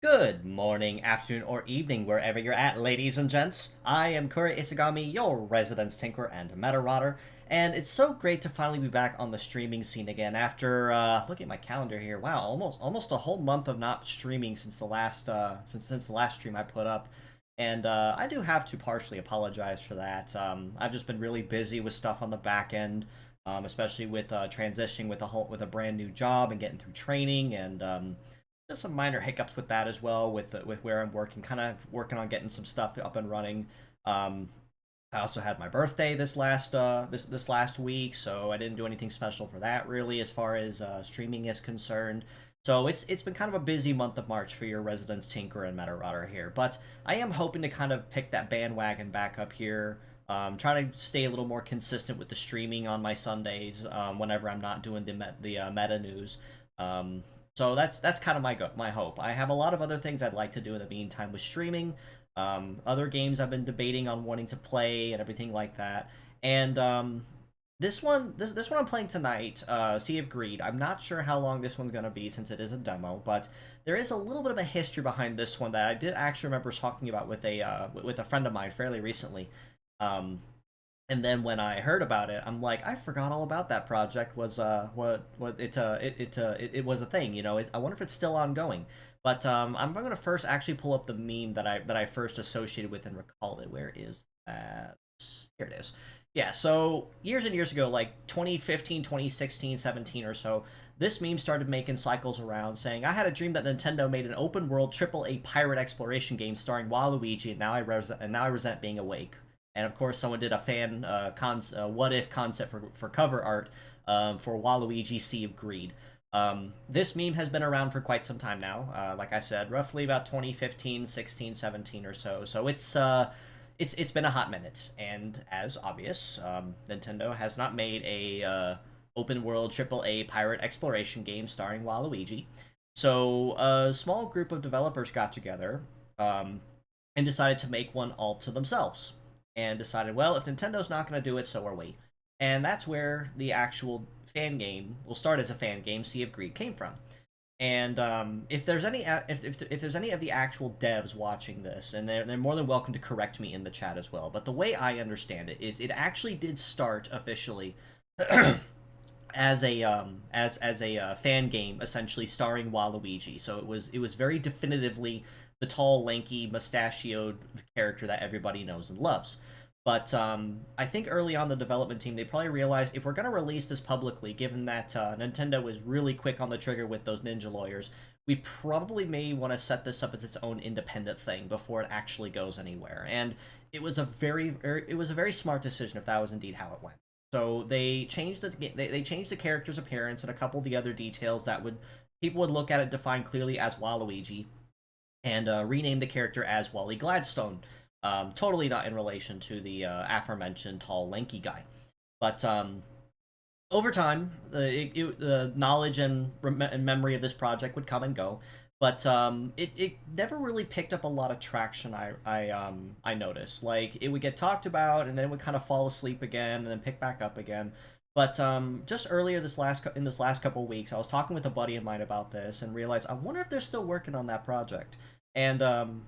Good morning, afternoon, or evening, wherever you're at, ladies and gents. I am Kura Isagami, your resident tinker and meta rodder, and it's so great to finally be back on the streaming scene again after looking at my calendar here. Wow, almost a whole month of not streaming since the last since the last stream I put up, and I do have to partially apologize for that. I've just been really busy with stuff on the back end, especially with transitioning with a brand new job and getting through training and. Just some minor hiccups with that as well, with where I'm working, kind of working on getting some stuff up and running. I also had my birthday this last week, so I didn't do anything special for that really, as far as streaming is concerned. So it's been kind of a busy month of March for your resident tinker and meta rodder here, but I am hoping to kind of pick that bandwagon back up here. Trying to stay a little more consistent with the streaming on my Sundays whenever I'm not doing the meta news. So that's kind of my hope. I have a lot of other things I'd like to do in the meantime with streaming. Other games I've been debating on wanting to play and everything like that. And this one I'm playing tonight, Sea of Greed. I'm not sure how long this one's gonna be since it is a demo, but there is a little bit of a history behind this one that I did actually remember talking about with a friend of mine fairly recently. And then when I heard about it, I'm like, I forgot all about that project. Was it was a thing, you know. I wonder if it's still ongoing. But I'm going to first actually pull up the meme that I first associated with and recalled it. Where is that? Here it is. Yeah, so years and years ago, like 2015, 2016, 17 or so, this meme started making cycles around saying, I had a dream that Nintendo made an open world AAA pirate exploration game starring Waluigi, and now I resent being awake. And of course, someone did a fan what if concept for cover art for Waluigi Sea of Greed. This meme has been around for quite some time now. Like I said, roughly about 2015, 16, 17 or so. So it's been a hot minute. And as obvious, Nintendo has not made a open world AAA pirate exploration game starring Waluigi. So a small group of developers got together and decided to make one all to themselves. And decided, well, if Nintendo's not going to do it, so are we. And that's where the actual fan game will start as a fan game. Sea of Greed came from. And if there's any if there's any of the actual devs watching this, and they're more than welcome to correct me in the chat as well. But the way I understand it is, it actually did start officially as a fan game, essentially starring Waluigi. So it was very definitively the tall, lanky, mustachioed character that everybody knows and loves. But I think early on the development team, they probably realized if we're going to release this publicly, given that Nintendo was really quick on the trigger with those ninja lawyers, we probably may want to set this up as its own independent thing before it actually goes anywhere. And it was a very smart decision if that was indeed how it went. So they changed they changed the character's appearance and a couple of the other details that people would look at it defined clearly as Waluigi, and renamed the character as Wally Gladstone. Totally not in relation to the aforementioned tall, lanky guy. But over time, the knowledge and memory of this project would come and go. But it never really picked up a lot of traction. I noticed, like, it would get talked about and then it would kind of fall asleep again and then pick back up again. But just earlier in this last couple of weeks, I was talking with a buddy of mine about this and realized I wonder if they're still working on that project. And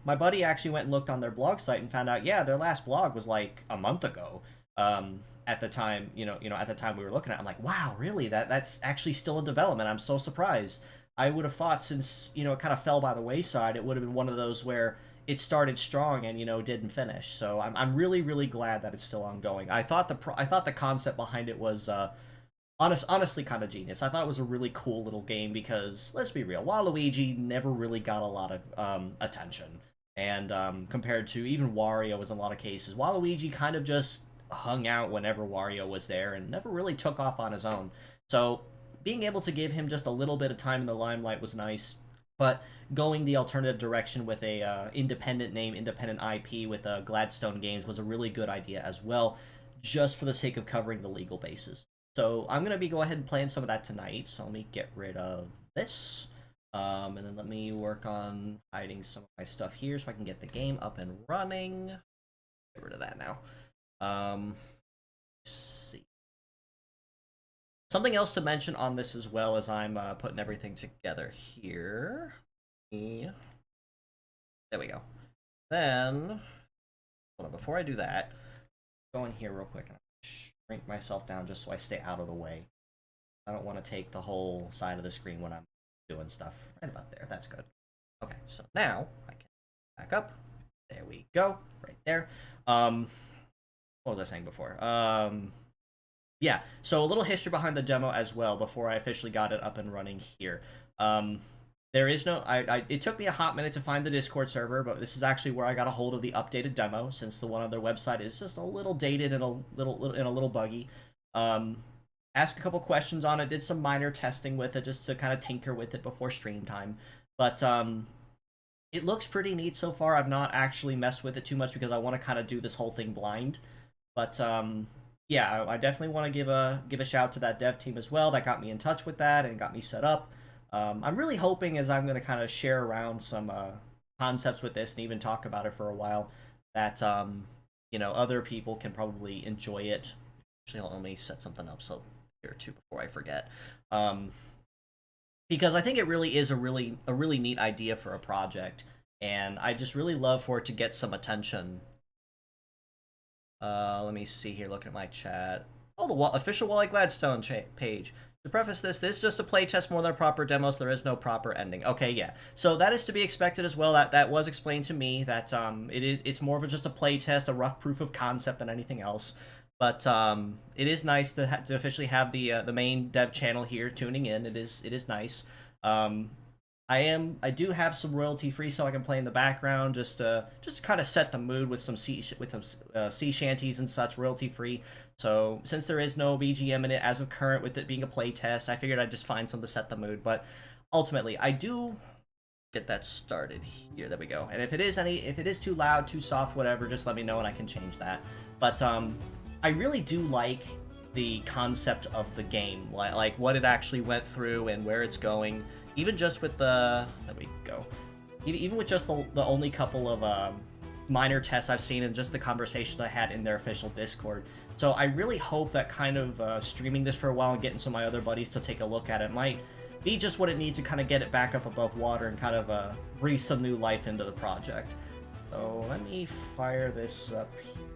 my buddy actually went and looked on their blog site and found out, yeah, their last blog was like a month ago. At the time, at the time we were looking at it, I'm like, wow, really? That's actually still in development. I'm so surprised. I would have thought, since it kind of fell by the wayside, it would have been one of those where it started strong and didn't finish. So I'm really, really glad that it's still ongoing. I thought the concept behind it was honestly kind of genius. I thought it was a really cool little game because, let's be real, Waluigi never really got a lot of attention. And compared to even Wario was in a lot of cases, Waluigi kind of just hung out whenever Wario was there and never really took off on his own. So being able to give him just a little bit of time in the limelight was nice. But going the alternative direction with a independent name, independent IP with Gladstone Games was a really good idea as well, just for the sake of covering the legal bases. So I'm gonna be go ahead and playing some of that tonight. So let me get rid of this, and then let me work on hiding some of my stuff here so I can get the game up and running. Get rid of that now. Let's see. Something else to mention on this as well as I'm putting everything together here. There we go. Then, hold on, before I do that, go in here real quick and shrink myself down just so I stay out of the way. I don't want to take the whole side of the screen when I'm doing stuff. Right about there, that's good. Okay, so now I can back up. There we go, right there. What was I saying before? Yeah, so a little history behind the demo as well before I officially got it up and running here. There is no, it took me a hot minute to find the Discord server, but this is actually where I got a hold of the updated demo, since the one on their website is just a little dated and a little buggy. Asked a couple questions on it, did some minor testing with it just to kind of tinker with it before stream time. But it looks pretty neat so far. I've not actually messed with it too much because I want to kind of do this whole thing blind. But yeah, I definitely want to give a shout to that dev team as well that got me in touch with that and got me set up. I'm really hoping, as I'm going to kind of share around some concepts with this and even talk about it for a while, that you know, other people can probably enjoy it. Actually, let me set something up so here too before I forget, because I think it really is a really neat idea for a project, and I just really love for it to get some attention. Let me see here. Looking at my chat. Oh, the official Wally Gladstone page. To preface this is just a playtest more than a proper demo, so there is no proper ending. Okay, yeah. So that is to be expected as well. That was explained to me that it's more of just a playtest, a rough proof of concept than anything else. But it is nice to officially have the main dev channel here tuning in. It is nice. I do have some royalty free, so I can play in the background just to kind of set the mood with some sea shanties and such, royalty free. So since there is no BGM in it as of current, with it being a play test, I figured I'd just find something to set the mood. But ultimately, I do get that started here. There we go. And if it is too loud, too soft, whatever, just let me know and I can change that. But I really do like the concept of the game, like what it actually went through and where it's going. Even just with there we go. Even with just the only couple of minor tests I've seen and just the conversation I had in their official Discord. So I really hope that kind of streaming this for a while and getting some of my other buddies to take a look at it might be just what it needs to kind of get it back up above water and kind of breathe some new life into the project. So let me fire this up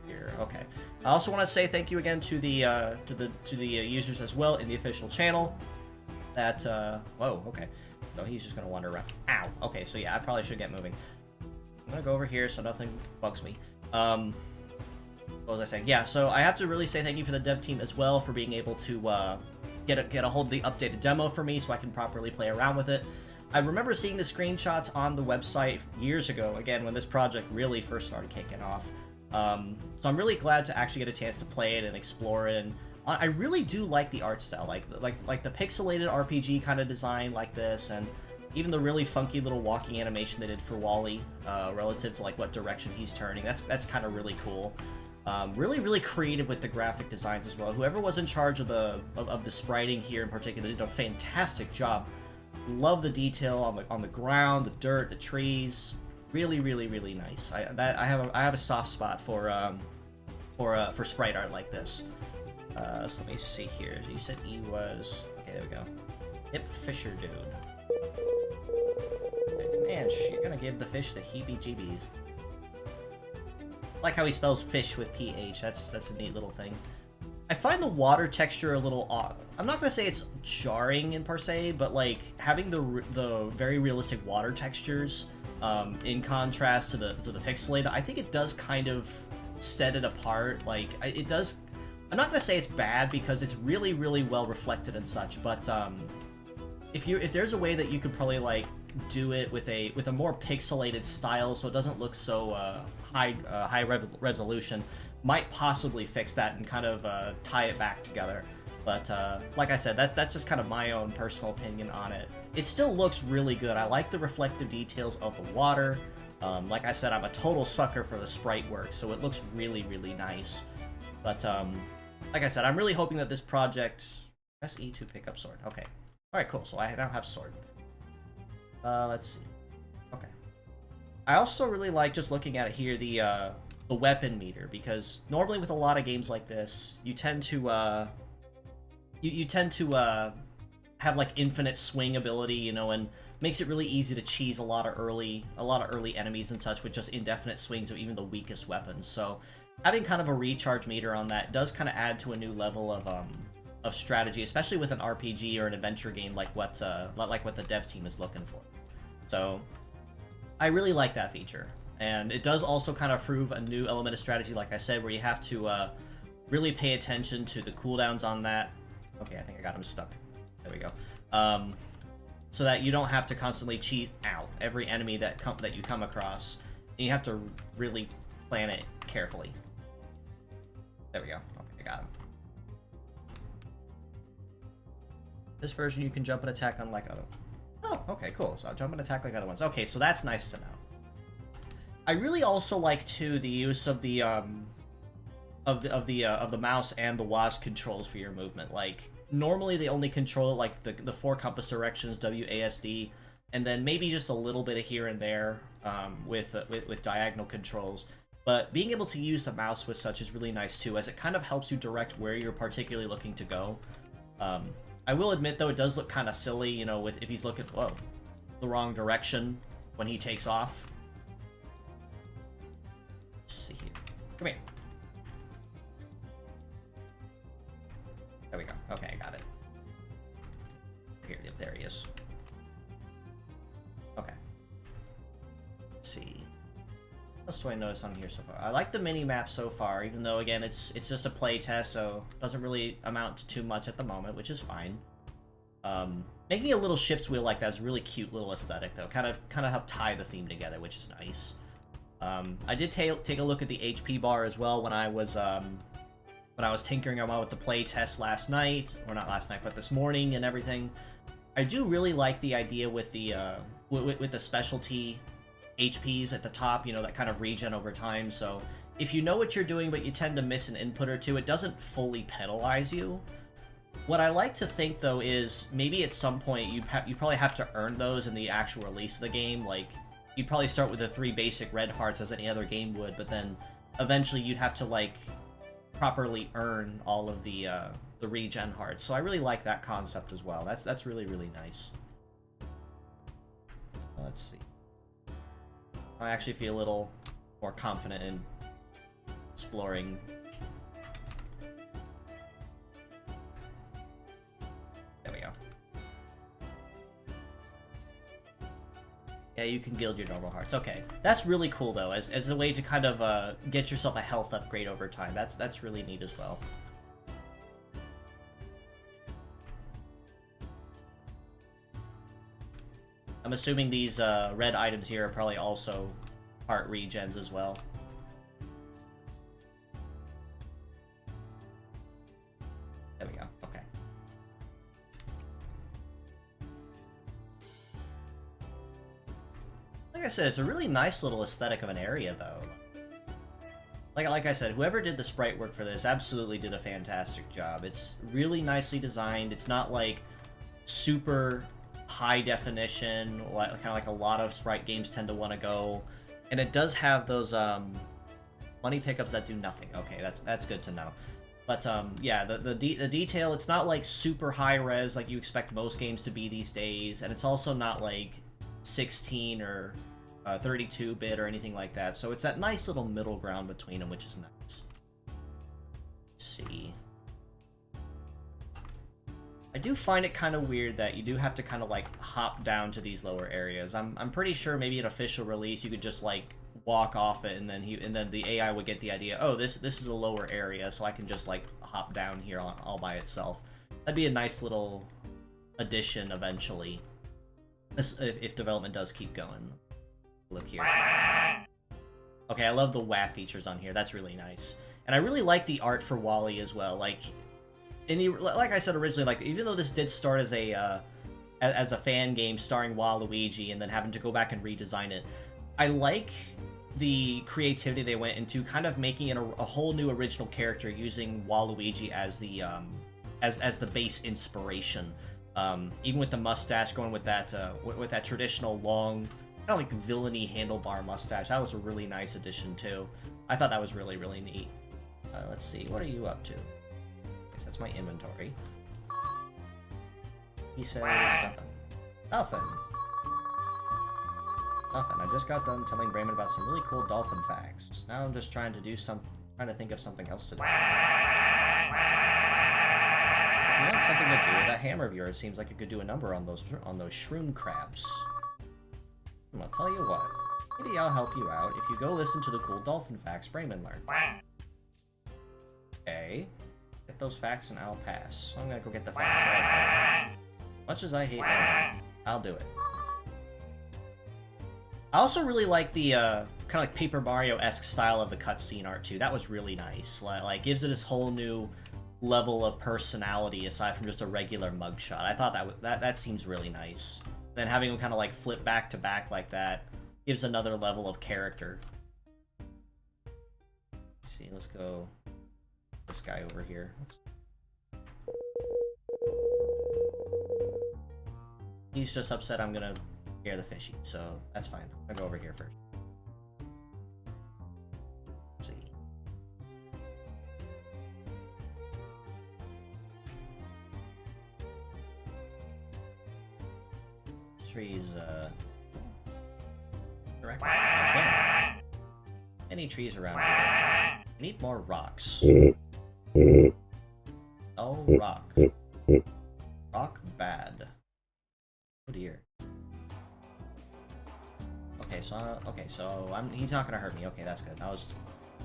here. Okay. I also want to say thank you again to the users as well in the official channel. That whoa, okay. So he's just gonna wander around. Ow. Okay, so yeah, I probably should get moving. I'm gonna go over here so nothing bugs me. What was I saying? Yeah, so I have to really say thank you for the dev team as well for being able to get a hold of the updated demo for me so I can properly play around with it. I remember seeing the screenshots on the website years ago, again, when this project really first started kicking off. So I'm really glad to actually get a chance to play it and explore it, and I really do like the art style, like the pixelated RPG kind of design like this, and even the really funky little walking animation they did for Wally, relative to like what direction he's turning. That's kind of really cool. Really creative with the graphic designs as well. Whoever was in charge of the spriting here in particular did a fantastic job. Love the detail on the ground, the dirt, the trees. Really nice. I have a soft spot for sprite art like this. So let me see here. You said he was... Okay, there we go. Hip Fisher dude. Man, you're gonna give the fish the heebie-jeebies. I like how he spells fish with PH. That's a neat little thing. I find the water texture a little odd. I'm not gonna say it's jarring in per se, but like having the very realistic water textures in contrast to the pixelated, I think it does kind of set it apart. Like it does. I'm not gonna say it's bad because it's really well reflected and such, but if there's a way that you could probably like do it with a more pixelated style so it doesn't look so high resolution, might possibly fix that and kind of tie it back together. But like I said, that's just kind of my own personal opinion on it. It still looks really good. I like the reflective details of the water. Like I said, I'm a total sucker for the sprite work, so it looks really, really nice. But like I said, I'm really hoping that this project... Press E to pick up sword. Okay. Alright, cool. So I now have sword. Let's see. Okay. I also really like, just looking at it here, the weapon meter, because normally with a lot of games like this, you tend to you tend to have like infinite swing ability, you know, and makes it really easy to cheese a lot of early enemies and such with just indefinite swings of even the weakest weapons. So having kind of a recharge meter on that does kind of add to a new level of strategy, especially with an RPG or an adventure game like what the dev team is looking for. So I really like that feature. And it does also kind of prove a new element of strategy, like I said, where you have to really pay attention to the cooldowns on that. Okay, I think I got him stuck. There we go. So that you don't have to constantly cheat out every enemy that you come across. And you have to really plan it carefully. There we go. Okay, I got him. This version, you can jump and attack unlike other... Oh, okay, cool. So I'll jump and attack like other ones. Okay, so that's nice to know. I really also like too the use of the mouse and the WASD controls for your movement. Like normally they only control like the four compass directions, WASD, and then maybe just a little bit of here and there with diagonal controls. But being able to use the mouse with such is really nice too, as it kind of helps you direct where you're particularly looking to go. I will admit though, it does look kind of silly, you know, if he's looking the wrong direction when he takes off. Let's see here. Come here. There we go. Okay, I got it. Here, there he is. Okay. Let's see. What else do I notice on here so far? I like the mini-map so far, even though, again, it's just a play test, so it doesn't really amount to too much at the moment, which is fine. Making a little ship's wheel like that is a really cute little aesthetic, though. Kind of help tie the theme together, which is nice. I did take a look at the HP bar as well when I was tinkering around with the play test last night, or not last night, but this morning and everything. I do really like the idea with the with the specialty HPs at the top, you know, that kind of regen over time. So if you know what you're doing but you tend to miss an input or two, it doesn't fully penalize you. What I like to think though is maybe at some point you probably have to earn those in the actual release of the game. Like you'd probably start with the 3 basic red hearts as any other game would, but then eventually you'd have to like properly earn all of the regen hearts. So I really like that concept as well. That's really, really nice. Let's see. I actually feel a little more confident in exploring. There we go. Yeah, you can gild your normal hearts. Okay, that's really cool though, as a way to kind of get yourself a health upgrade over time. That's really neat as well. I'm assuming these red items here are probably also part regens as well. There we go. Okay. Like I said, it's a really nice little aesthetic of an area, though. Like I said, whoever did the sprite work for this absolutely did a fantastic job. It's really nicely designed. It's not like super high definition, kind of like a lot of sprite games tend to want to go. And it does have those money pickups that do nothing. Okay, that's good to know. But yeah, the detail, it's not like super high res like you expect most games to be these days, and it's also not like 16 or 32-bit or anything like that. So it's that nice little middle ground between them, which is nice. Let's see. I do find it kind of weird that you do have to kind of like hop down to these lower areas. I'm pretty sure maybe an official release you could just like walk off it, and then the AI would get the idea, oh, this is a lower area, so I can just like hop down here all by itself. That'd be a nice little addition eventually, if development does keep going. Look here. Okay, I love the WAF features on here. That's really nice, and I really like the art for Wally as well. Like, like I said originally, like even though this did start as a fan game starring Waluigi and then having to go back and redesign it, I like the creativity they went into, kind of making it a whole new original character using Waluigi as the as the base inspiration. Even with the mustache, going with that traditional long, kind of like villainy handlebar mustache, that was a really nice addition too. I thought that was really, really neat. Let's see, what are you up to? I guess that's my inventory. He says nothing. Nothing. Nothing. I just got done telling Brayman about some really cool dolphin facts. Now I'm just trying to think of something else to do. If you want something to do, that hammer of yours seems like it could do a number on those shroom crabs. I'll tell you what. Maybe I'll help you out if you go listen to the cool dolphin facts Brayman learned. Okay. Get those facts and I'll pass. I'm gonna go get the facts. Much as I hate them, I'll do it. I also really like the kind of like Paper Mario-esque style of the cutscene art too. That was really nice. Like gives it this whole new level of personality aside from just a regular mugshot. I thought that seems really nice. Then having them kind of like flip back to back like that gives another level of character. Let's see, let's go this guy over here. He's just upset I'm gonna scare the fishy, so that's fine. I'll go over here first. Let's see. This tree's correct. I can. Any trees around here? I need more rocks. Oh, rock. Rock bad. Oh dear. Okay, so he's not gonna hurt me. Okay, that's good. I was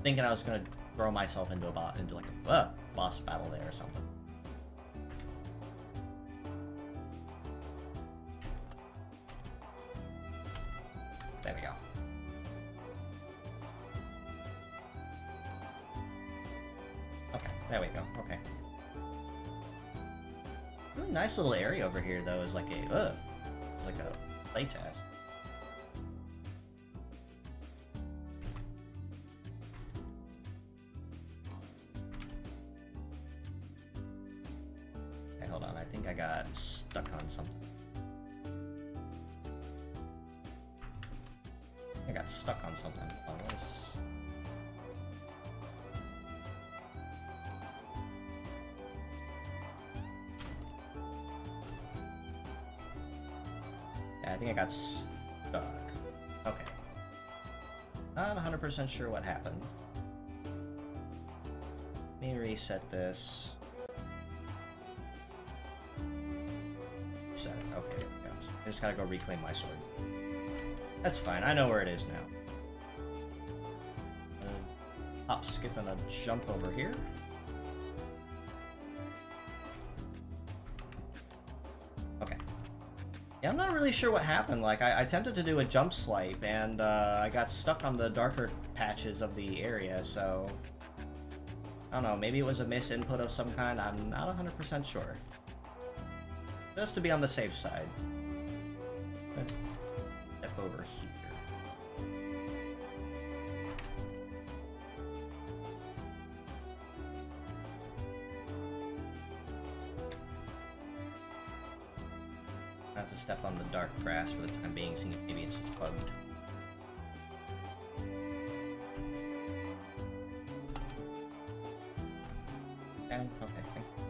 thinking I was gonna throw myself into like a boss battle there or something. There we go. Okay, there we go. Okay. Ooh, nice little area over here though. Is like a playtest. Okay, hold on. I think I got stuck on something. I got stuck on something. Oh, I think I got stuck. Okay. Not 100% sure what happened. Let me reset this. Set it. Okay, there we go. I just gotta go reclaim my sword. That's fine. I know where it is now. Hop, skip, and a jump over here. Yeah, I'm not really sure what happened. Like, I attempted to do a jump swipe, and I got stuck on the darker patches of the area, so... I don't know, maybe it was a misinput of some kind, I'm not 100% sure. Just to be on the safe side. Step over here. Not to step on the dark grass for the time being, seeing if maybe it's just bugged. Down? Okay, thank you.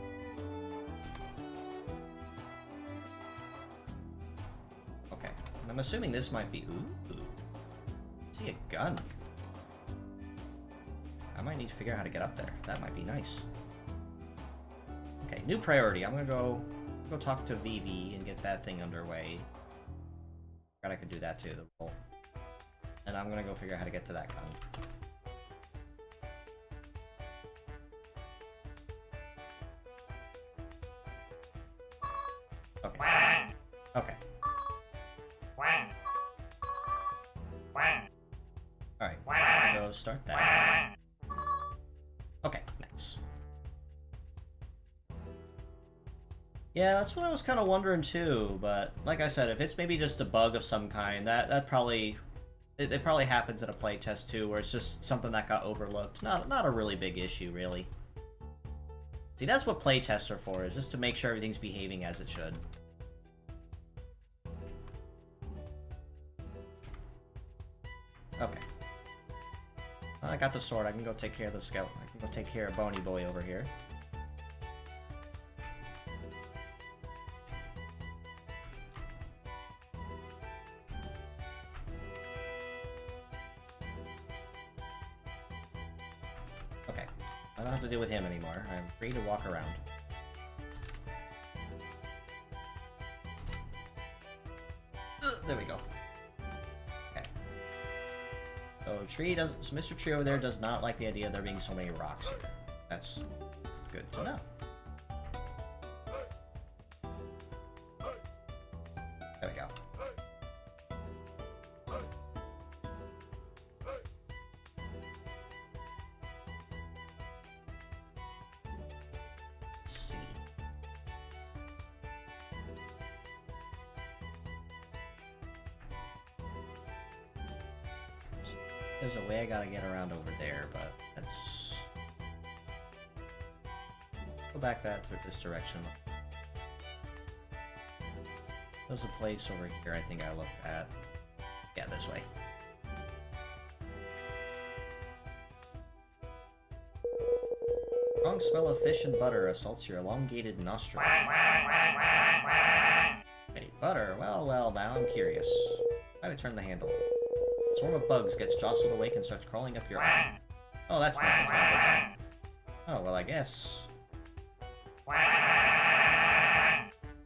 Okay, I'm assuming this might be... Ooh. I see a gun. I might need to figure out how to get up there. That might be nice. Okay, new priority. I'm gonna go talk to Vivi and get that thing underway. I could do that too, the roll. And I'm gonna go figure out how to get to that gun. Okay. Okay. Alright, go start that. Okay, nice. Yeah, that's what I was kind of wondering too. But like I said, if it's maybe just a bug of some kind, that probably it probably happens in a playtest too, where it's just something that got overlooked. Not a really big issue, really. See, that's what playtests are for, is just to make sure everything's behaving as it should. Okay. Well, I got the sword. I can go take care of the skeleton. I can go take care of Bony Boy over here. Okay. I don't have to deal with him anymore. I'm free to walk around. There we go. So Mr. Tree over there does not like the idea of there being so many rocks here. That's good to know. There we go. Let's see. There's a way I gotta get around over there, but let's go back through this direction. There's a place over here I think I looked at. Yeah, this way. Strong smell of fish and butter assaults your elongated nostril. Hey, butter? Well, now I'm curious. Try to turn the handle. A swarm of bugs gets jostled awake and starts crawling up your arm. Oh, that's not a good sign. Oh, well, I guess. How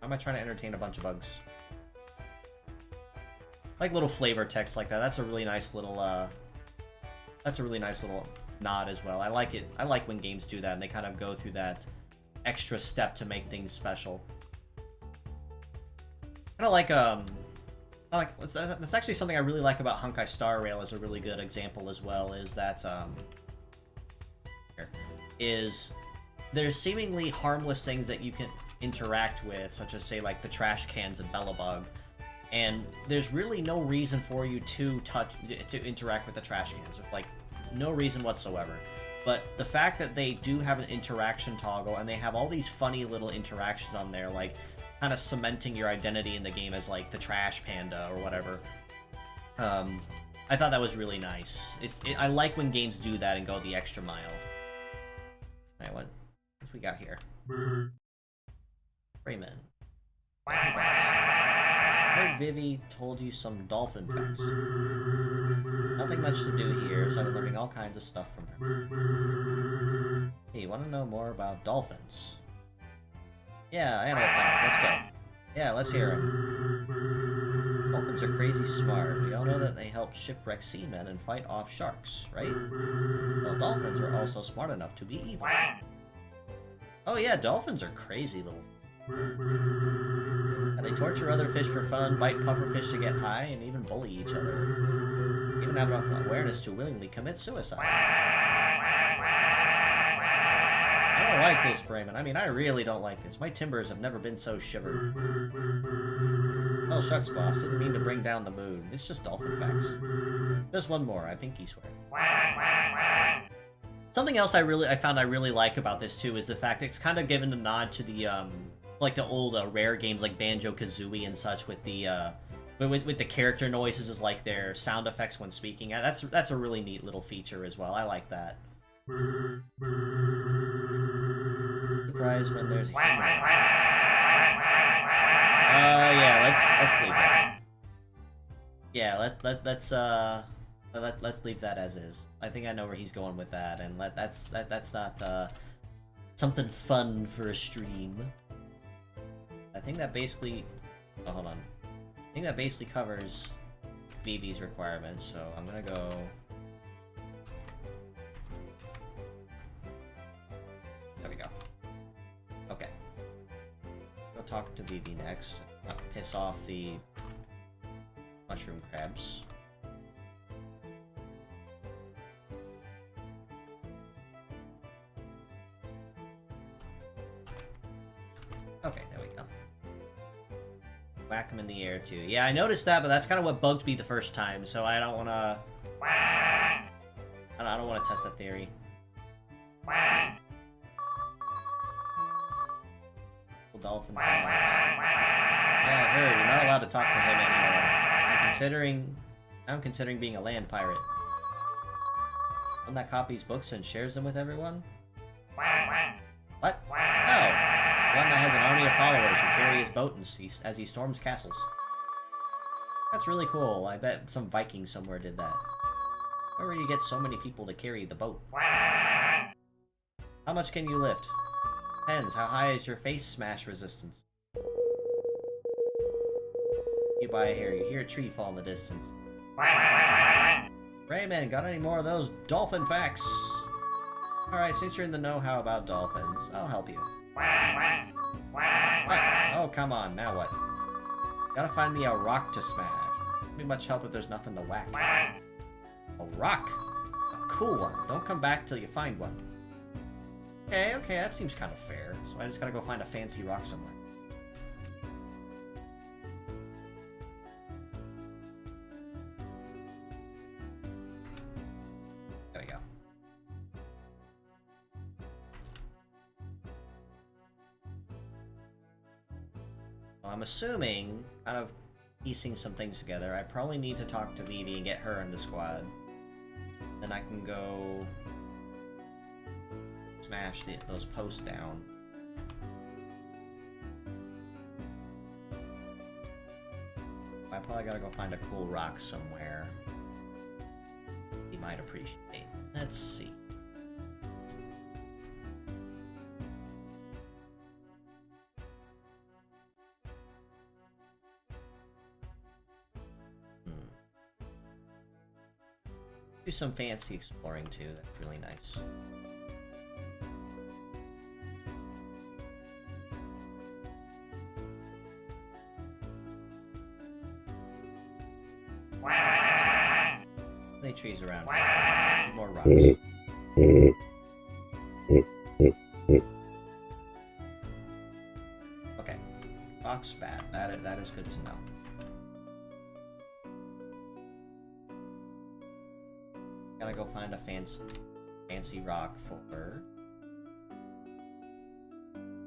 am I trying to entertain a bunch of bugs? Like little flavor text like that. That's a really nice little, nod as well. I like it. I like when games do that and they kind of go through that extra step to make things special. Kind of like, that's actually something I really like about Honkai Star Rail as a really good example as well, is that, there's seemingly harmless things that you can interact with, such as, say, like the trash cans and Bellabug, and there's really no reason for you to interact with the trash cans, like, no reason whatsoever. But the fact that they do have an interaction toggle, and they have all these funny little interactions on there, like, kind of cementing your identity in the game as, like, the trash panda or whatever. I thought that was really nice. I like when games do that and go the extra mile. Alright, what we got here? Rayman. I heard Vivi told you some dolphin facts. Nothing much to do here, so I've been learning all kinds of stuff from her. Hey, you want to know more about dolphins? Yeah, animal facts. Let's go. Yeah, let's hear them. Dolphins are crazy smart. We all know that they help shipwreck seamen and fight off sharks, right? Well, dolphins are also smart enough to be evil. Oh yeah, dolphins are crazy little. And they torture other fish for fun, bite pufferfish to get high, and even bully each other. Even have enough awareness to willingly commit suicide. I don't like this, Brayman. I mean, I really don't like this. My timbers have never been so shivered. Oh, shucks, boss. Didn't mean to bring down the mood. It's just dolphin facts. Just one more, I pinky swear. Something else I found I really like about this, too, is the fact that it's kind of given a nod to the, like the old Rare games like Banjo-Kazooie and such with the, with the character noises as, like, their sound effects when speaking. That's a really neat little feature as well. I like that. Surprise when there's humor. Yeah, let's leave that. Yeah, let's leave that as is. I think I know where he's going with that, and that's not something fun for a stream. I think that basically. Oh, hold on. I think that basically covers BB's requirements. So I'm gonna go. There we go. Okay. Go talk to BB next. Not piss off the mushroom crabs. Okay, there we go. Whack him in the air, too. Yeah, I noticed that, but that's kind of what bugged me the first time, so I don't want to... I don't want to test that theory. Dolphin frogs. Yeah, I heard. You're not allowed to talk to him anymore. I'm considering being a land pirate. One that copies books and shares them with everyone? What? Oh! One that has an army of followers who carry his boat as he storms castles. That's really cool. I bet some Viking somewhere did that. Where do you get so many people to carry the boat? How much can you lift? Depends. How high is your face smash resistance? You buy a hair, you hear a tree fall in the distance. Rayman, got any more of those dolphin facts? Alright, since you're in the know-how about dolphins, I'll help you. What? Oh, come on, now what? Gotta find me a rock to smash. Won't be much help if there's nothing to whack. A rock? A cool one. Don't come back till you find one. Okay, that seems kind of fair. So I just gotta go find a fancy rock somewhere. There we go. Well, I'm assuming, kind of piecing some things together, I probably need to talk to Vivi and get her in the squad. Then I can go... smash those posts down. I probably gotta go find a cool rock somewhere. He might appreciate. Let's see. Do some fancy exploring too. That's really nice. Many trees around here. More rocks. Okay. Rock's bad. That is good to know. Gotta go find a fancy rock for...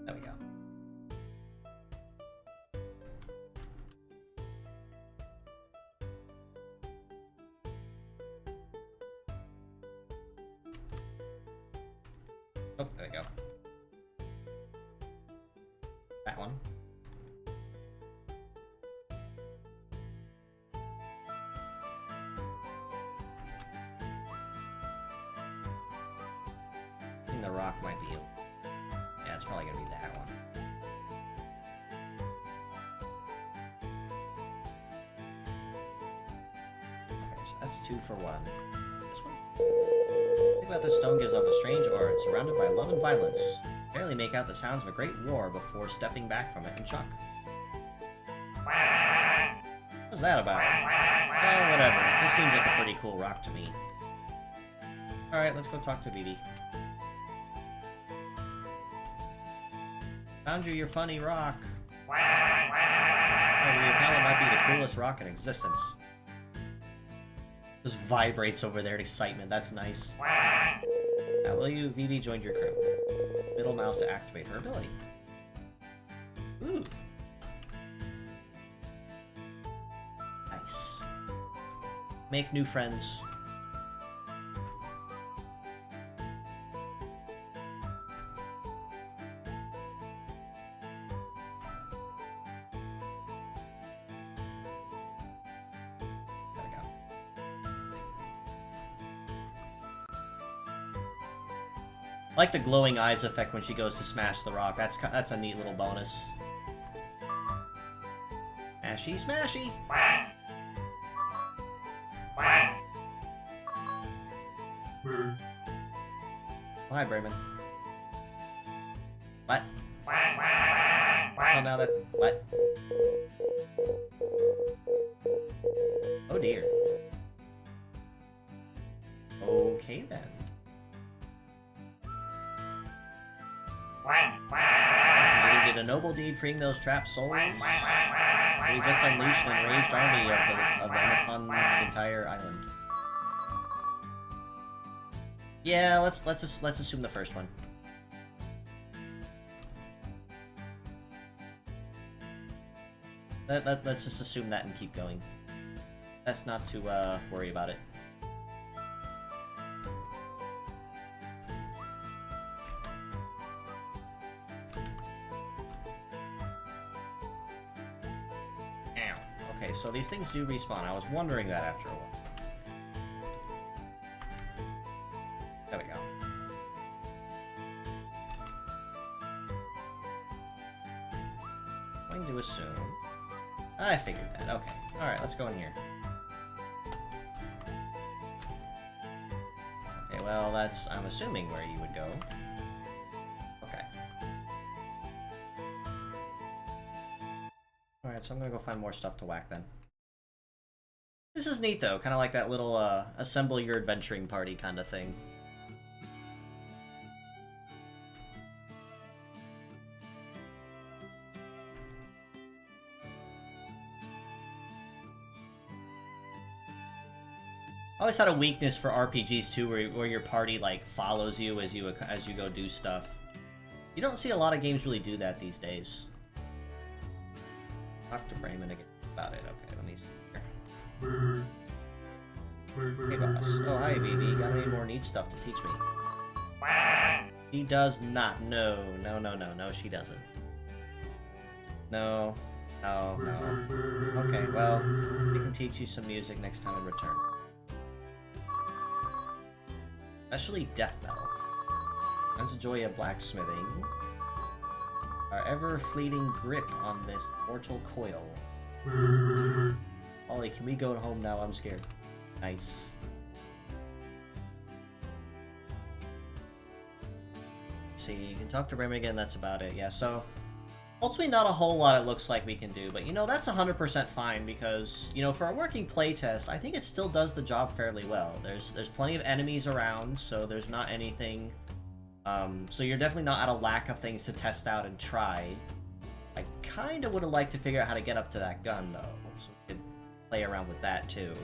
There we go. Oh, there we go. That one. I think the rock might be... Yeah, it's probably gonna be that one. Okay, so that's 2 for 1. This one? Think about this stone gives off a strange aura. It's surrounded by love and violence. Barely make out the sounds of a great war before stepping back from it in shock. What's that about? Oh, whatever. This seems like a pretty cool rock to me. Alright, let's go talk to Vivi. Found you your funny rock. Oh, we found it might be the coolest rock in existence. Just vibrates over there in excitement. That's nice. Now, will you, Vivi, join your crew? Middle mouse to activate her ability. Ooh. Nice. Make new friends. I like the glowing eyes effect when she goes to smash the rock. That's a neat little bonus. Smashy, smashy! Oh, hi, Brayman. What? Oh, now that's... What? Oh, dear. Okay, then. it a noble deed freeing those trapped souls? We just unleashed an enraged army of them upon the entire island. Yeah, let's assume the first one. Let's just assume that and keep going. That's not to worry about it. Okay, so these things do respawn. I was wondering that after a while. There we go. I'm going to assume. I figured that. Okay. Alright, let's go in here. Okay, well, that's, I'm assuming, where you would go. Okay. Alright, so I'm gonna go find more stuff to whack then. This is neat, though. Kind of like that little, assemble your adventuring party kind of thing. I always had a weakness for RPGs too, where your party like follows you as you go do stuff. You don't see a lot of games really do that these days. Talk to Brayman again about it. Okay, let me see here. Hey boss. Oh hi BB. Got any more neat stuff to teach me? She does not. No, she doesn't. No. Okay, well, we can teach you some music next time in return. Especially death metal. Let's enjoy a blacksmithing. Our ever-fleeting grip on this mortal coil. Ollie, can we go home now? I'm scared. Nice. Let's see, you can talk to Brayman again, that's about it. Yeah, so ultimately not a whole lot it looks like we can do, but you know, that's 100% fine because, you know, for a working playtest, I think it still does the job fairly well. There's plenty of enemies around, so there's not anything, so you're definitely not at a lack of things to test out and try. I kinda would've liked to figure out how to get up to that gun, though, so we could play around with that, too.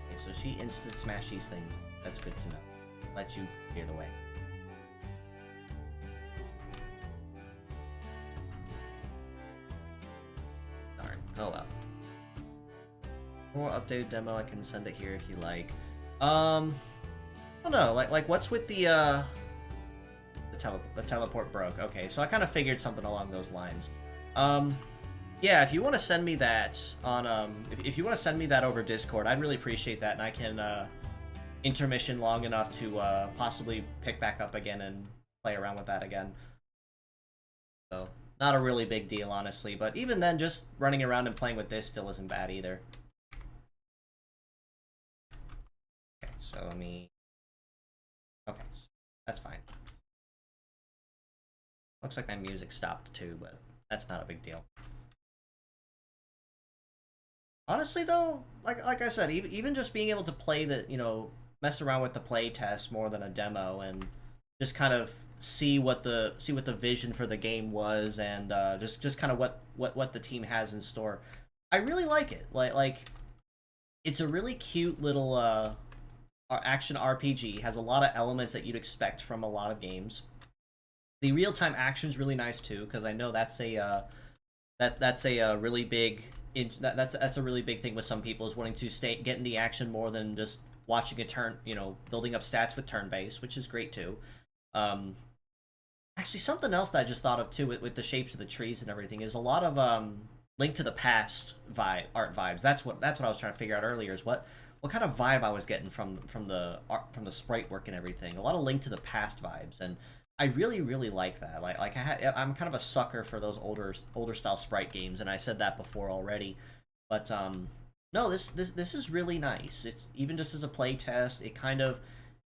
Okay, so she instant smash these things. That's good to know. Let you clear the way. Darn. Oh well. More updated demo, I can send it here if you like. I don't know, like what's with the teleport broke. Okay, so I kind of figured something along those lines. Yeah, if you want to send me that on if you want to send me that over Discord, I'd really appreciate that, and I can intermission long enough to possibly pick back up again and play around with that again. So, not a really big deal, honestly, but even then, just running around and playing with this still isn't bad either. Okay, so let me... Okay, so that's fine. Looks like my music stopped too, but that's not a big deal. Honestly, though, like I said, even just being able to play the, you know, mess around with the play test more than a demo and just kind of see what the vision for the game was and just kind of what the team has in store. I really like it. Like it's a really cute little action RPG. Has a lot of elements that you'd expect from a lot of games. The real-time action's really nice too, because I know that's a that's a really big that's a really big thing with some people, is wanting to get in the action more than just watching a turn, you know, building up stats with turn-based, which is great too. Actually, something else that I just thought of too with the shapes of the trees and everything is a lot of Link to the Past art vibes. That's what I was trying to figure out earlier, is what kind of vibe I was getting from the sprite work and everything. A lot of Link to the Past vibes, and I really like that. I'm kind of a sucker for those older style sprite games, and I said that before already. But no, this is really nice. It's even just as a play test, it kind of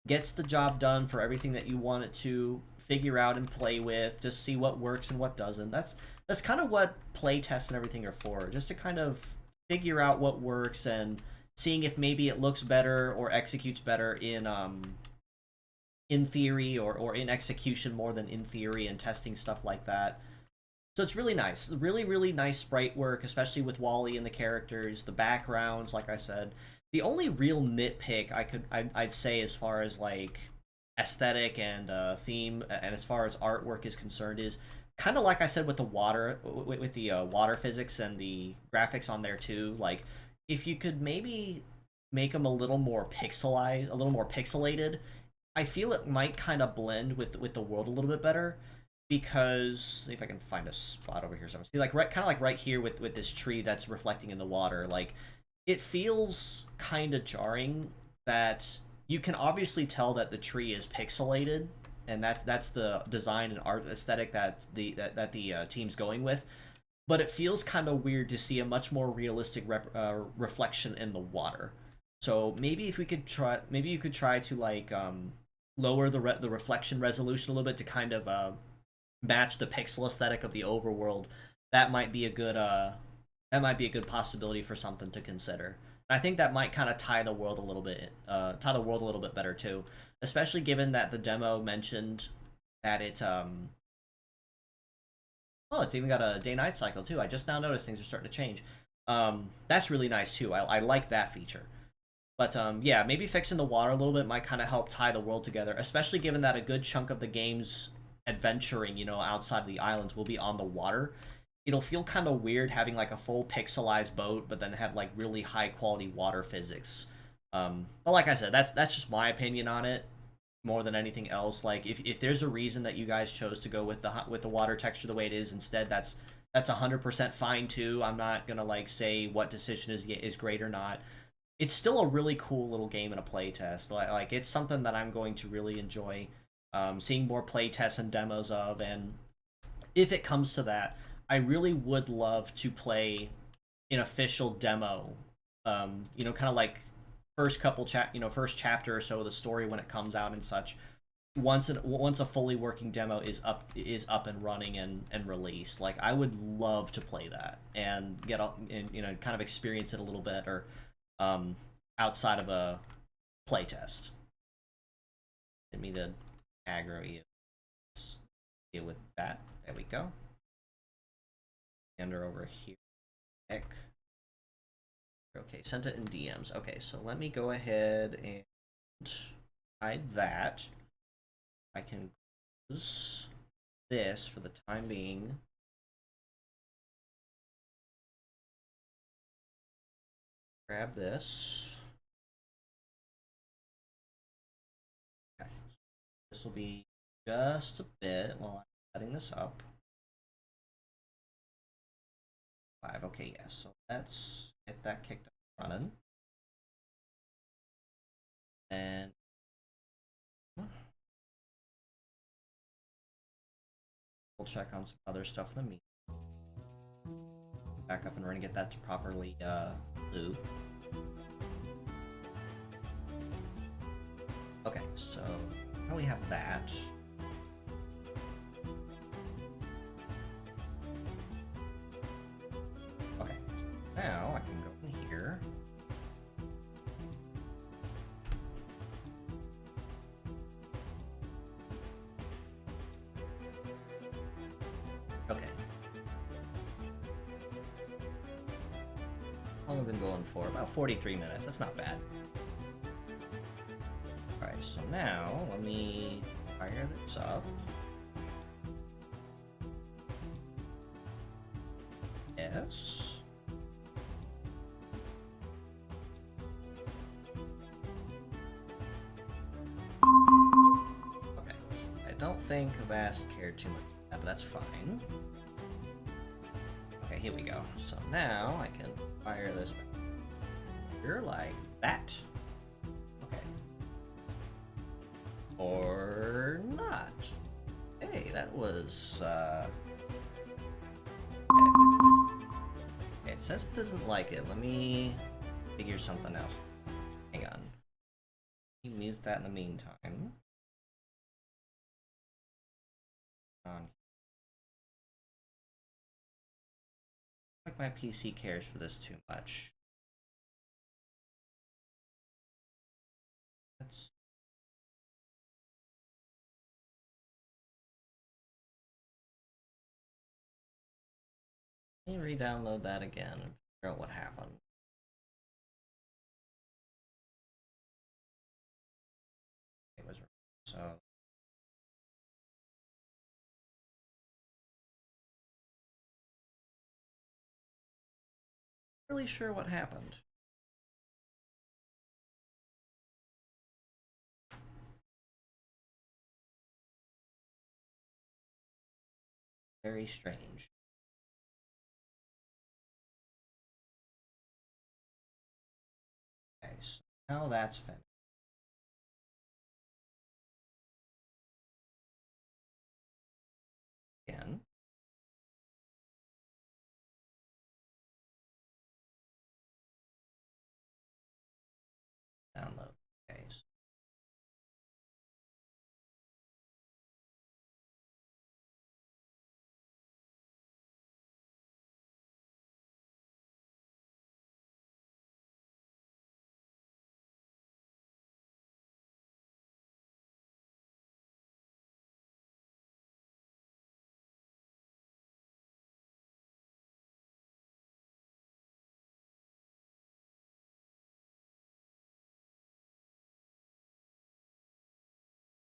gets the job done for everything that you want it to. Figure out and play with, just see what works and what doesn't. That's kind of what play tests and everything are for, just to kind of figure out what works and seeing if maybe it looks better or executes better in theory or in execution more than in theory, and testing stuff like that. So it's really nice, really really nice sprite work, especially with Wally and the characters, the backgrounds. Like I said, the only real nitpick I'd say as far as like aesthetic and theme and as far as artwork is concerned is kind of like I said with the with the water physics and the graphics on there too. Like if you could maybe make them a little more pixelized, a little more pixelated, I feel it might kind of blend with the world a little bit better. Because see if I can find a spot over here somewhere. See, like right, kind of like right here with this tree that's reflecting in the water. Like it feels kind of jarring that you can obviously tell that the tree is pixelated, and that's the design and art aesthetic that the team's going with. But it feels kind of weird to see a much more realistic reflection in the water. So maybe if we could try, maybe you could try to like lower the reflection resolution a little bit to kind of match the pixel aesthetic of the overworld. That might be a good possibility for something to consider. And I think that might kind of tie the world a little bit, tie the world a little bit better too, especially given that the demo mentioned that it oh, it's even got a day-night cycle too. I just now noticed things are starting to change. That's really nice too. I like that feature. But yeah, maybe fixing the water a little bit might kind of help tie the world together, especially given that a good chunk of the game's adventuring, outside of the islands will be on the water. It'll feel kind of weird having like a full pixelized boat, but then have like really high quality water physics. But like I said, that's just my opinion on it more than anything else. Like if there's a reason that you guys chose to go with the water texture the way it is instead, that's 100% fine too. I'm not gonna like say what decision is great or not. It's still a really cool little game in a playtest. Like it's something that I'm going to really enjoy seeing more playtests and demos of. And if it comes to that, I really would love to play an official demo. Kind of like first chapter or so of the story when it comes out and such. Once a fully working demo is up and running and released, like I would love to play that and get and kind of experience it a little bit, or outside of a playtest. Didn't mean to aggro you. Let's deal with that. There we go. And over here. Heck. Okay, sent it in DMs. Okay, so let me go ahead and hide that. I can close this for the time being. Grab this. Okay. This will be just a bit while I'm setting this up. 5. Okay, yes. So let's get that kicked up running. And we'll check on some other stuff in the meantime. Back up and running, get that to properly loop. Okay, so now we have that. Okay, now I can go in here. Okay. How long have we been going for? About 43 minutes. That's not bad. Alright, so now let me fire this up. Yes. Okay. I don't think Avast cared too much about that, but that's fine. Okay, here we go. So now I can fire this back here like that. Okay. Or not. Hey, that was okay, it says it doesn't like it. Let me figure something else. Hang on. Let me mute that in the meantime. Like my PC cares for this too much. Let me re-download that again and figure out what happened. It was so. Really sure what happened. Very strange. Okay, so now that's finished. Again. Download. Okay. So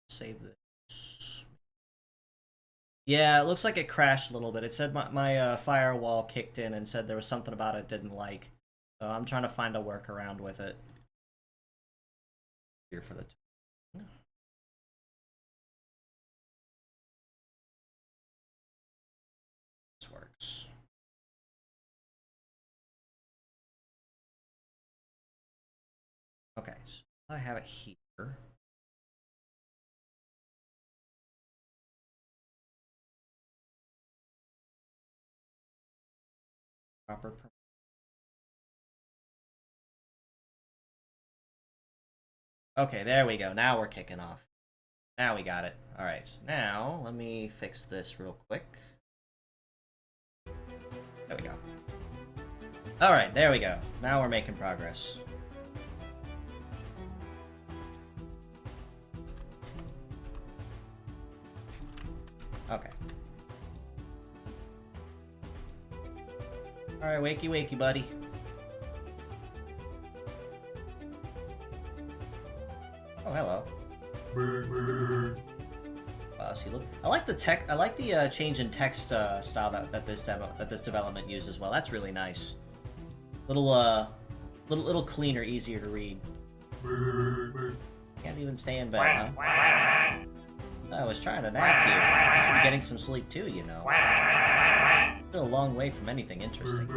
save this. Yeah, it looks like it crashed a little bit. It said my firewall kicked in and said there was something about it didn't like. So I'm trying to find a workaround with it. Here for the this works. Okay, so I have it here. Proper. Okay, there we go. Now we're kicking off. Now we got it. Alright, so now let me fix this real quick. There we go. Alright, there we go. Now we're making progress. Okay. Alright, wakey wakey, buddy. Oh, hello. See, look. I like the tech. I like the change in text style that this development used as well. That's really nice. Little cleaner, easier to read. Can't even stay in bed, huh? I was trying to nap you. You should be getting some sleep too, you know. Still a long way from anything interesting.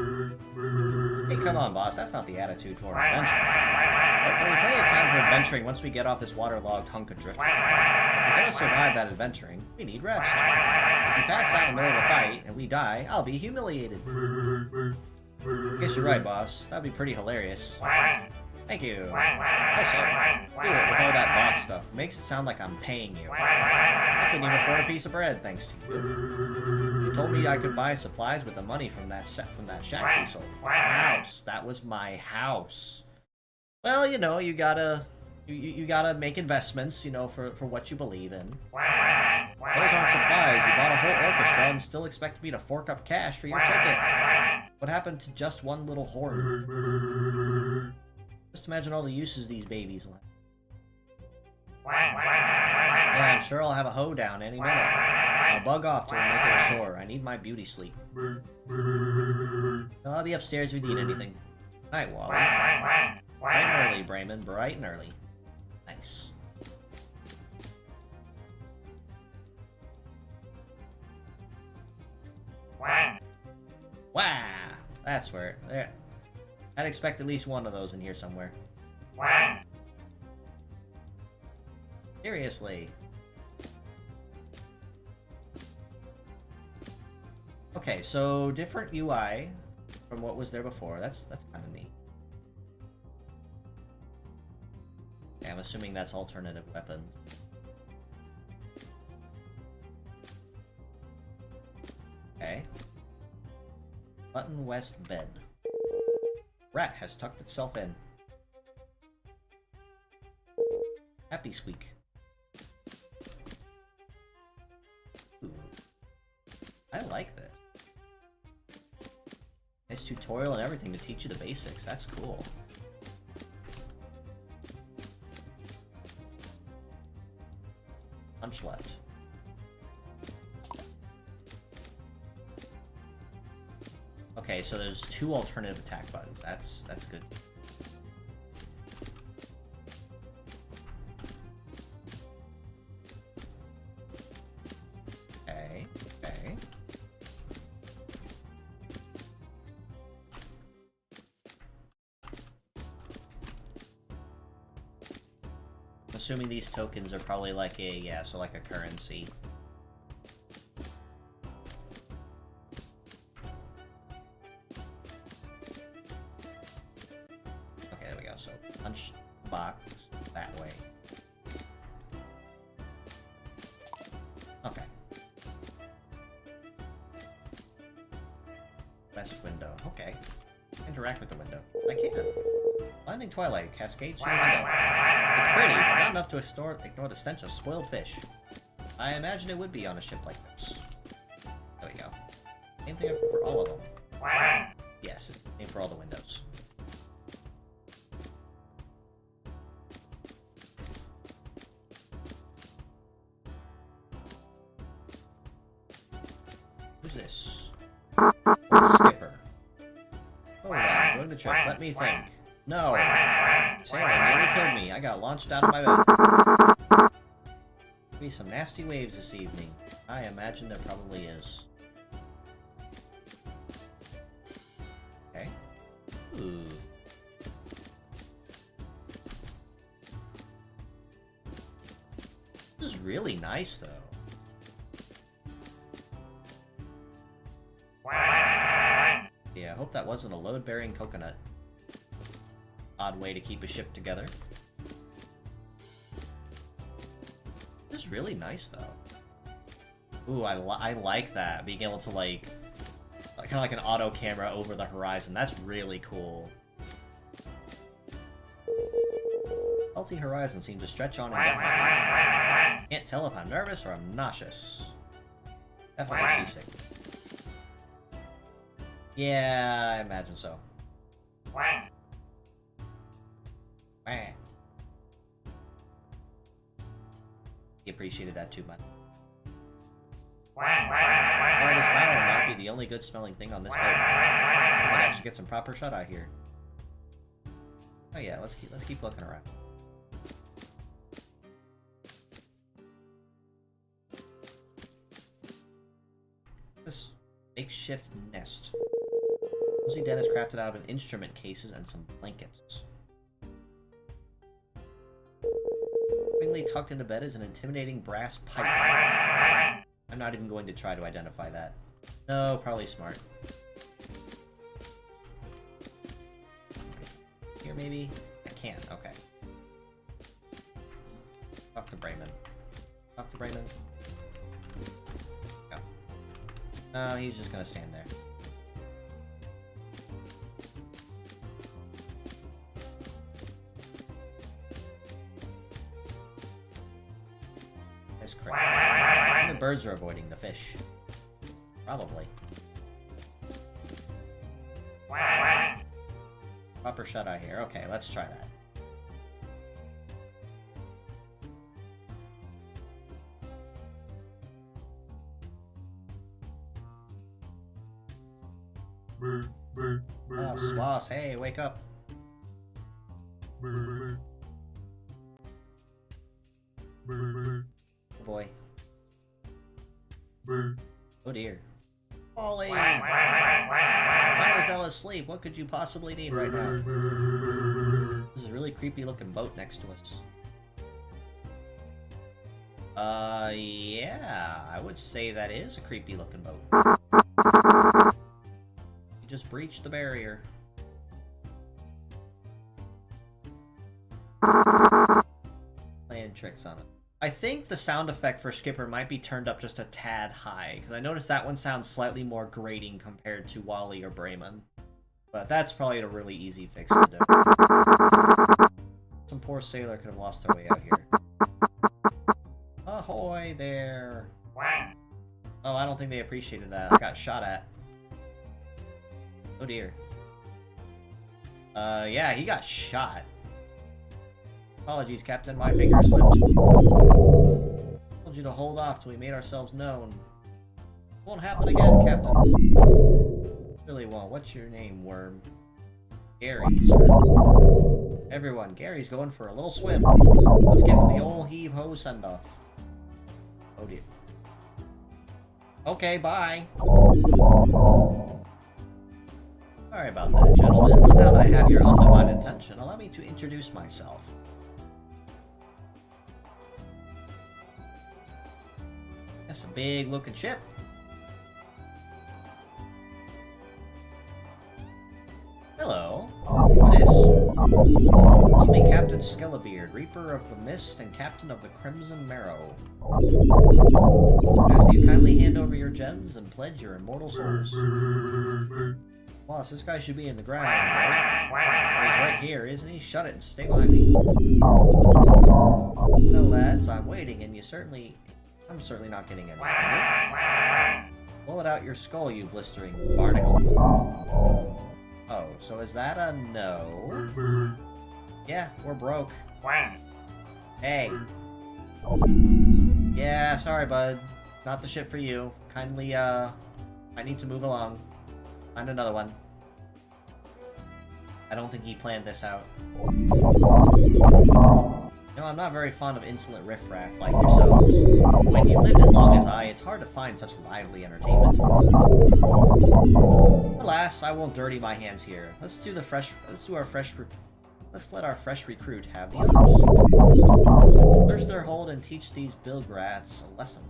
Hey, come on, boss. That's not the attitude for adventure. There'll be plenty of time for adventuring once we get off this waterlogged hunk of driftwood. If we're gonna survive that adventuring, we need rest. If we pass out in the middle of a fight and we die, I'll be humiliated. Guess you're right, boss. That'd be pretty hilarious. Thank you. Also, do it with all that boss stuff. It makes it sound like I'm paying you. I couldn't even afford a piece of bread, thanks to you. You told me I could buy supplies with the money from that shack we sold. My house. That was my house. Well, you know, you gotta make investments, you know, for what you believe in. Those aren't supplies. You bought a whole orchestra and still expect me to fork up cash for your ticket. What happened to just one little horn? Just imagine all the uses these babies like. Yeah, I'm sure I'll have a hoedown any minute. I'll bug off till we make it ashore. I need my beauty sleep. I'll be upstairs if you need anything. Night, Wally. Bright and early, Brayman. Bright and early. Nice. Wow! That's where... There. I'd expect at least one of those in here somewhere. Seriously. Okay, so different UI from what was there before. That's kind of neat. Okay, I'm assuming that's alternative weapon. Okay. Button West bed. Rat has tucked itself in. Happy squeak. Ooh. I like this. tutorial and everything to teach you the basics. That's cool. Punch left. Okay, so there's 2 alternative attack buttons. That's good. Okay. I'm assuming these tokens are probably like like a currency. Okay, there we go. So punch the box that way. Okay. West window. Okay. Interact with the window. I can. Blinding twilight cascades through the window. It's pretty, but not enough to ignore the stench of spoiled fish. I imagine it would be on a ship like this. There we go. Same thing for all of them. Yes, it's the same for all the windows. Who's this? Skipper. Oh, I'm doing the trick. Let me think. No. Sailing nearly killed me. I got launched out of my boat. Be some nasty waves this evening. I imagine there probably is. Okay. Ooh. This is really nice, though. Yeah, I hope that wasn't a load-bearing coconut. Odd way to keep a ship together. This is really nice, though. Ooh, I like that. Being able to, like kind of like an auto camera over the horizon. That's really cool. Salty horizon seems to stretch on indefinitely. Can't tell if I'm nervous or I'm nauseous. Definitely seasick. Yeah, I imagine so. He appreciated that too much. Well, this flower might be the only good smelling thing on this boat. I might actually get some proper shut-eye here. Oh yeah, let's keep looking around. This makeshift nest. Cozy den is crafted out of instrument cases and some blankets. Quickly tucked into bed is an intimidating brass pipe. I'm not even going to try to identify that. No, probably smart. Here, maybe? I can't, okay. Talk to Brayman. Talk to Brayman. Go. No, he's just gonna stand there. That's correct. The birds are avoiding the fish. Probably. Proper shut-eye here. Okay, let's try that. Boss, hey, wake up. Oh boy. Oh dear. Ollie! Finally fell asleep. What could you possibly need right now? This is a really creepy looking boat next to us. Yeah, I would say that is a creepy looking boat. You just breached the barrier. Playing tricks on it. I think the sound effect for Skipper might be turned up just a tad high, because I noticed that one sounds slightly more grating compared to Wally or Brayman. But that's probably a really easy fix to do. Some poor sailor could have lost their way out here. Ahoy there! Oh, I don't think they appreciated that. I got shot at. Oh dear. Yeah, he got shot. Apologies, Captain. My finger slipped. Told you to hold off till we made ourselves known. Won't happen again, Captain. Really won't. What's your name, worm? Gary, sir. Everyone, Gary's going for a little swim. Let's give him the old heave-ho send-off. Oh dear. Okay, bye. Sorry about that, gentlemen. Now that I have your undivided attention, allow me to introduce myself. That's a big-looking ship. Hello. What is? Call me Captain Skelebeard, Reaper of the Mist and Captain of the Crimson Marrow. Ask you kindly hand over your gems and pledge your immortal souls. Boss, this guy should be in the ground, right? He's right here, isn't he? Shut it and stay behind me. No, lads, I'm waiting, and I'm certainly not getting in. Blow it out your skull, you blistering barnacle. Oh, so is that a no? Yeah, we're broke. Hey. Yeah, sorry, bud. Not the ship for you. Kindly, I need to move along. Find another one. I don't think he planned this out. No, I'm not very fond of insolent riffraff like yourselves. When you've lived as long as I, it's hard to find such lively entertainment. Alas, I won't dirty my hands here. Let's let our fresh recruit have the honors. Search their hold and teach these Bilgrats a lesson.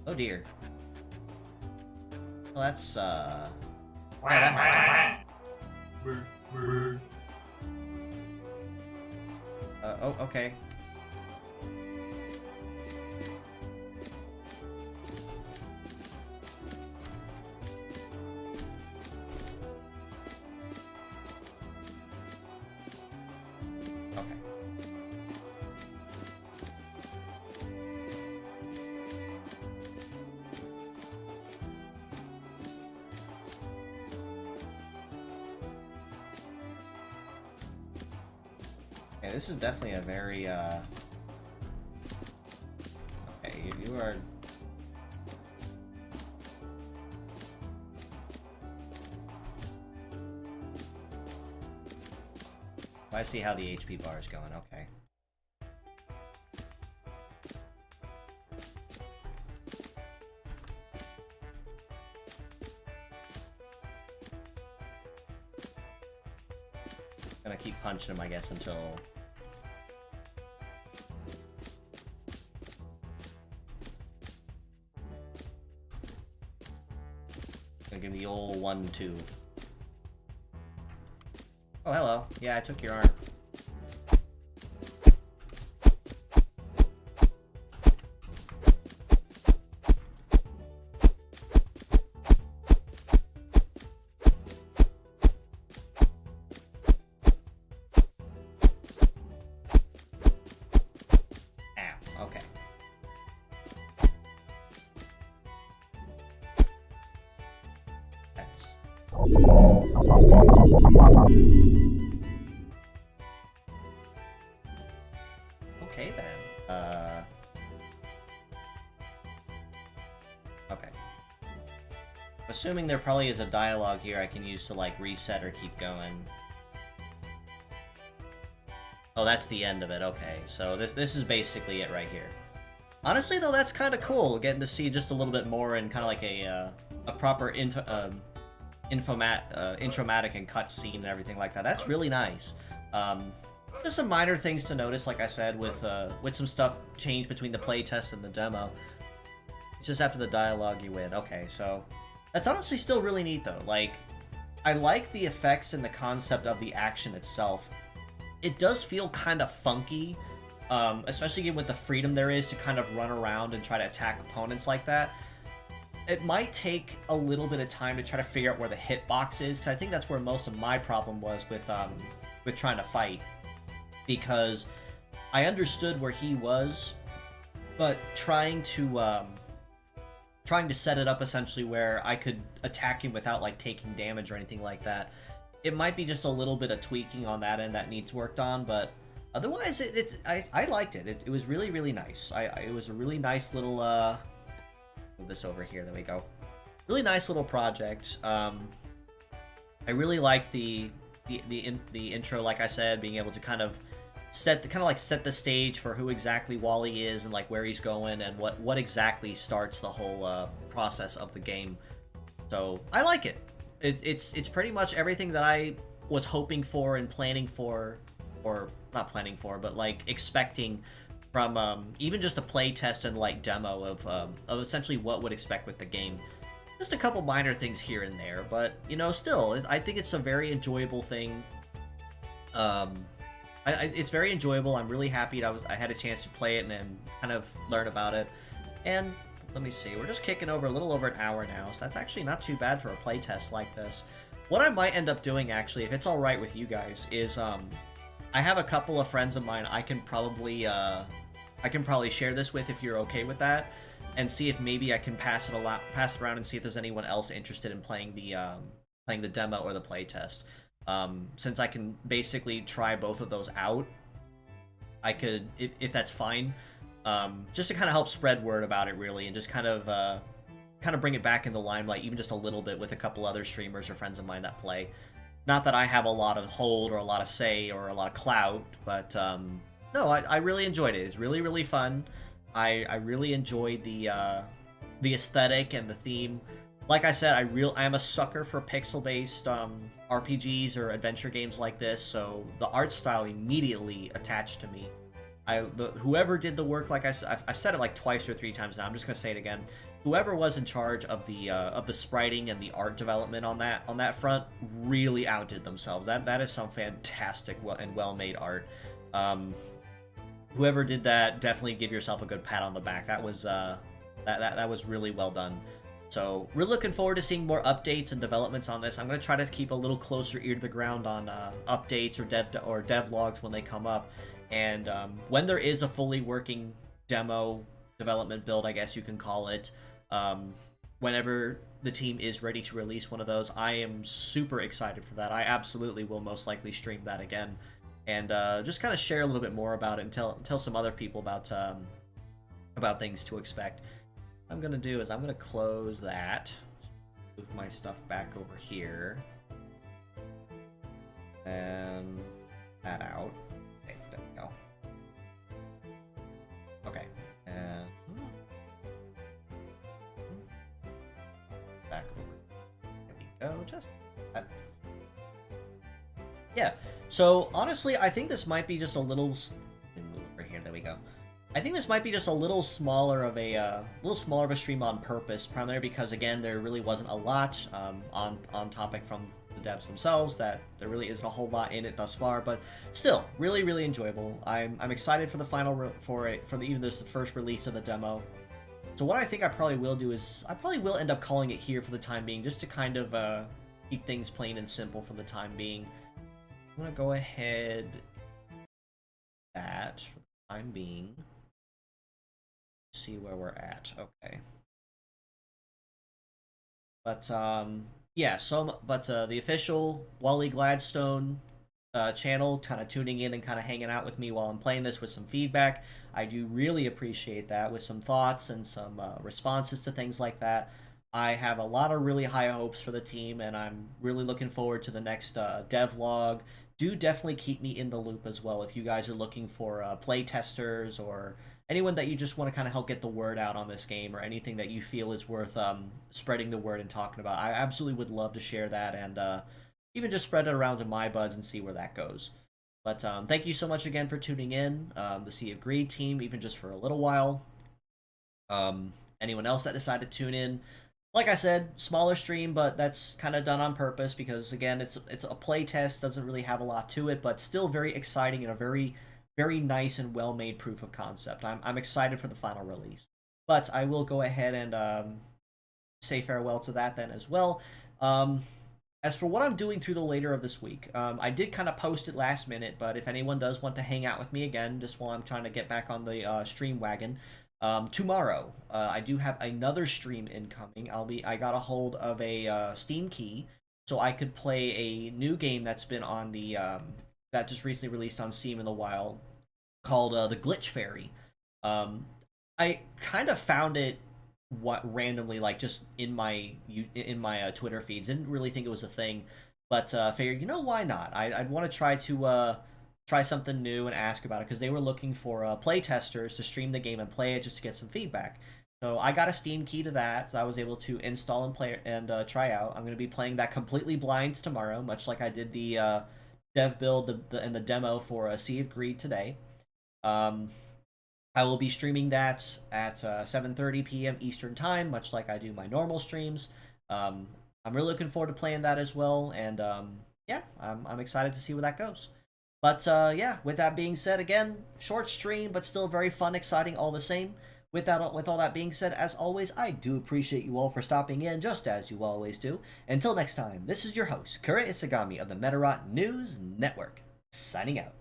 Oh dear. Well, that's, yeah, that happened. Oh, okay. Okay. Okay, this is definitely a very, okay, you are... I see how the HP bar is going, okay. Gonna keep punching him, I guess, until... Gonna give me the old 1-2. Oh, hello. Yeah, I took your arm. Ow, okay. That's... Okay then. Okay. I'm assuming there probably is a dialogue here I can use to, like, reset or keep going. Oh, that's the end of it. Okay, so this is basically it right here. Honestly, though, that's kind of cool, getting to see just a little bit more in kind of like a proper intromatic and cutscene and everything like that. That's really nice. Just some minor things to notice, like I said, with some stuff changed between the playtest and the demo. It's just after the dialogue you win. Okay, so that's honestly still really neat, though. Like, I like the effects and the concept of the action itself. It does feel kind of funky, especially with the freedom there is to kind of run around and try to attack opponents like that. It might take a little bit of time to try to figure out where the hitbox is, because I think that's where most of my problem was with trying to fight. Because I understood where he was, but trying to trying to set it up essentially where I could attack him without like taking damage or anything like that. It might be just a little bit of tweaking on that end that needs worked on, but otherwise I liked it. It was really, really nice. It was a really nice little move this over here. There we go. Really nice little project. I really liked the intro, like I said, being able to kind of set the stage for who exactly Wally is and like where he's going and what exactly starts the whole process of the game. So I like it. It's pretty much everything that I was hoping for and planning for, or not planning for, but like expecting from even just a play test and like demo of essentially what would expect with the game. Just a couple minor things here and there, but you know, still, I think it's a very enjoyable thing. It's very enjoyable. I'm really happy I had a chance to play it and kind of learn about it. And let me see, we're just kicking over a little over an hour now, so that's actually not too bad for a playtest like this. What I might end up doing, actually, if it's all right with you guys, is I have a couple of friends of mine I can probably share this with if you're okay with that, and see if maybe I can pass it around and see if there's anyone else interested in playing the demo or the playtest. Since I can basically try both of those out, I could, if that's fine, just to kind of help spread word about it, really, and just kind of bring it back in the limelight, even just a little bit, with a couple other streamers or friends of mine that play. Not that I have a lot of hold or a lot of say or a lot of clout, but no, I really enjoyed it. It's really, really fun. I really enjoyed the aesthetic and the theme. Like I said, I am a sucker for pixel-based RPGs or adventure games like this, so the art style immediately attached to me. Whoever did the work, like I've said it like twice or three times now, I'm just gonna say it again. Whoever was in charge of the spriting and the art development on that front really outdid themselves. That is some fantastic and well-made art. Whoever did that, definitely give yourself a good pat on the back. That was that was really well done. So we're looking forward to seeing more updates and developments on this. I'm going to try to keep a little closer ear to the ground on updates or dev logs when they come up. And when there is a fully working demo development build, I guess you can call it, whenever the team is ready to release one of those, I am super excited for that. I absolutely will most likely stream that again. And just kind of share a little bit more about it and tell some other people about things to expect. What I'm gonna do is I'm gonna close that, move my stuff back over here, and that out. Okay, there we go. Okay, and back over. There we go. Just that. Yeah. So honestly, I think this might be just a little. Move over here. There we go. I think this might be just a little smaller of a stream on purpose, primarily because again there really wasn't a lot on topic from the devs themselves. That there really isn't a whole lot in it thus far, but still really, really enjoyable. I'm excited for the final even the first release of the demo. So what I think I probably will do is I probably will end up calling it here for the time being, just to kind of keep things plain and simple for the time being. I'm gonna go ahead that for the time being. See where we're at. Okay. But yeah, the official Wally Gladstone channel, kind of tuning in and kind of hanging out with me while I'm playing this with some feedback. I do really appreciate that, with some thoughts and some responses to things like that. I have a lot of really high hopes for the team, and I'm really looking forward to the next devlog. Do definitely keep me in the loop as well if you guys are looking for play testers or anyone that you just want to kind of help get the word out on this game, or anything that you feel is worth spreading the word and talking about. I absolutely would love to share that and even just spread it around to my buds and see where that goes. But thank you so much again for tuning in, the Sea of Greed team, even just for a little while. Anyone else that decided to tune in, like I said, smaller stream, but that's kind of done on purpose because, again, it's a play test, doesn't really have a lot to it, but still very exciting and a very, very nice and well-made proof of concept. I'm excited for the final release. But I will go ahead and say farewell to that then as well. As for what I'm doing through the later of this week, I did kind of post it last minute, but if anyone does want to hang out with me again, just while I'm trying to get back on the stream wagon, Tomorrow, I do have another stream incoming. I got a hold of a Steam key, so I could play a new game that's been on the that just recently released on Steam in the wild called the Glitch Fairy. Um, I kind of found it what randomly like just in my Twitter feeds. Didn't really think it was a thing, but figured why not? I'd want to try something new and ask about it because they were looking for play testers to stream the game and play it just to get some feedback. So I got a Steam key to that, so I was able to install and play and try out. I'm going to be playing that completely blind tomorrow, much like I did the dev build and the demo for Sea of Greed today. Um, I will be streaming that at 7:30 p.m. Eastern Time, much like I do my normal streams. I'm really looking forward to playing that as well, and yeah, I'm excited to see where that goes. But yeah, with that being said, again, short stream, but still very fun, exciting all the same. With all that being said, as always, I do appreciate you all for stopping in, just as you always do. Until next time, this is your host, Kura Isagami of the Metarot News Network, signing out.